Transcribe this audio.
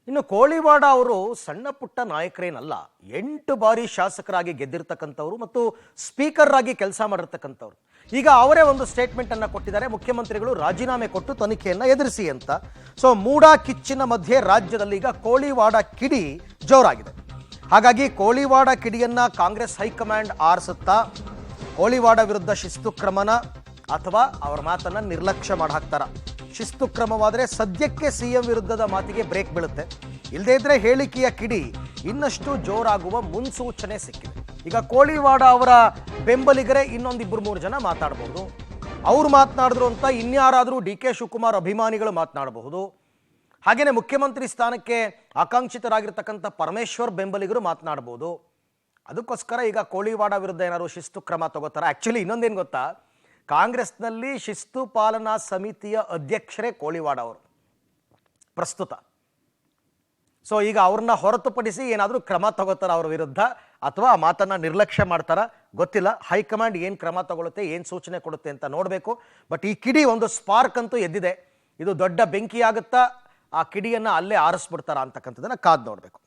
ಇನ್ನು ಕೋಳಿವಾಡ ಅವರು ಸಣ್ಣ ಪುಟ್ಟ ನಾಯಕರೇನಲ್ಲ, 8 ಬಾರಿ ಶಾಸಕರಾಗಿ ಗೆದ್ದಿರ್ತಕ್ಕಂಥವ್ರು ಮತ್ತು ಸ್ಪೀಕರ್ ಆಗಿ ಕೆಲಸ ಮಾಡಿರ್ತಕ್ಕಂಥವ್ರು. ಈಗ ಅವರೇ ಒಂದು ಸ್ಟೇಟ್ಮೆಂಟ್ ಅನ್ನ ಕೊಟ್ಟಿದ್ದಾರೆ, ಮುಖ್ಯಮಂತ್ರಿಗಳು ರಾಜೀನಾಮೆ ಕೊಟ್ಟು ತನಿಖೆಯನ್ನ ಎದುರಿಸಿ ಅಂತ. ಸೊ ಮೂಡಾ ಕಿಚ್ಚಿನ ಮಧ್ಯೆ ರಾಜ್ಯದಲ್ಲಿ ಈಗ ಕೋಳಿವಾಡ ಕಿಡಿ ಜೋರಾಗಿದೆ. ಹಾಗಾಗಿ ಕೋಳಿವಾಡ ಕಿಡಿಯನ್ನ ಕಾಂಗ್ರೆಸ್ ಹೈಕಮಾಂಡ್ ಆರಿಸುತ್ತಾ, ಕೋಳಿವಾಡ ವಿರುದ್ಧ ಶಿಸ್ತು ಕ್ರಮನ ಅಥವಾ ಅವರ ಮಾತನ್ನ ನಿರ್ಲಕ್ಷ್ಯ ಮಾಡಿ ಹಾಕ್ತಾರ. ಶಿಸ್ತು ಕ್ರಮವಾದರೆ ಸದ್ಯಕ್ಕೆ ಸಿಎಂ ವಿರುದ್ಧದ ಮಾತಿಗೆ ಬ್ರೇಕ್ ಬೀಳುತ್ತೆ, ಇಲ್ಲದೇ ಇದ್ರೆ ಹೇಳಿಕೆಯ ಕಿಡಿ ಇನ್ನಷ್ಟು ಜೋರಾಗುವ ಮುನ್ಸೂಚನೆ ಸಿಕ್ಕಿದೆ. ಈಗ ಕೋಳಿವಾಡ ಅವರ ಬೆಂಬಲಿಗರೇ ಇನ್ನೊಂದಿಬ್ಬರು 3 ಜನ ಮಾತಾಡಬಹುದು. ಅವ್ರು ಮಾತನಾಡಿದ್ರು ಅಂತ ಇನ್ಯಾರಾದರೂ ಡಿ ಕೆ ಶಿವಕುಮಾರ್ ಅಭಿಮಾನಿಗಳು ಮಾತನಾಡಬಹುದು. ಹಾಗೇನೆ ಮುಖ್ಯಮಂತ್ರಿ ಸ್ಥಾನಕ್ಕೆ ಆಕಾಂಕ್ಷಿತರಾಗಿರ್ತಕ್ಕಂಥ ಪರಮೇಶ್ವರ್ ಬೆಂಬಲಿಗರು ಮಾತನಾಡಬಹುದು. ಅದಕ್ಕೋಸ್ಕರ ಈಗ ಕೋಳಿವಾಡ ವಿರುದ್ಧ ಏನಾದ್ರು ಶಿಸ್ತು ಕ್ರಮ ತಗೋತಾರ. ಆಕ್ಚುಲಿ ಇನ್ನೊಂದೇನು ಗೊತ್ತಾ, ಕಾಂಗ್ರೆಸ್ನಲ್ಲಿ ಶಿಸ್ತು ಪಾಲನಾ ಸಮಿತಿಯ ಅಧ್ಯಕ್ಷರೇ ಕೋಳಿವಾಡ ಅವರು ಪ್ರಸ್ತುತ. ಸೊ ಈಗ ಅವ್ರನ್ನ ಹೊರತುಪಡಿಸಿ ಏನಾದರೂ ಕ್ರಮ ತಗೋತಾರ ಅವ್ರ ವಿರುದ್ಧ, ಅಥವಾ ಆ ಮಾತನ್ನ ನಿರ್ಲಕ್ಷ್ಯ ಮಾಡ್ತಾರ ಗೊತ್ತಿಲ್ಲ. ಹೈಕಮಾಂಡ್ ಏನು ಕ್ರಮ ತಗೊಳುತ್ತೆ, ಏನು ಸೂಚನೆ ಕೊಡುತ್ತೆ ಅಂತ ನೋಡಬೇಕು. ಬಟ್ ಈ ಕಿಡಿ ಒಂದು ಸ್ಪಾರ್ಕ್ ಅಂತೂ ಎದ್ದಿದೆ. ಇದು ದೊಡ್ಡ ಬೆಂಕಿ ಆಗುತ್ತಾ, ಆ ಕಿಡಿಯನ್ನ ಅಲ್ಲೇ ಆರಿಸ್ಬಿಡ್ತಾರ ಅಂತಕ್ಕಂಥದ್ದನ್ನ ಕಾದ್ ನೋಡಬೇಕು.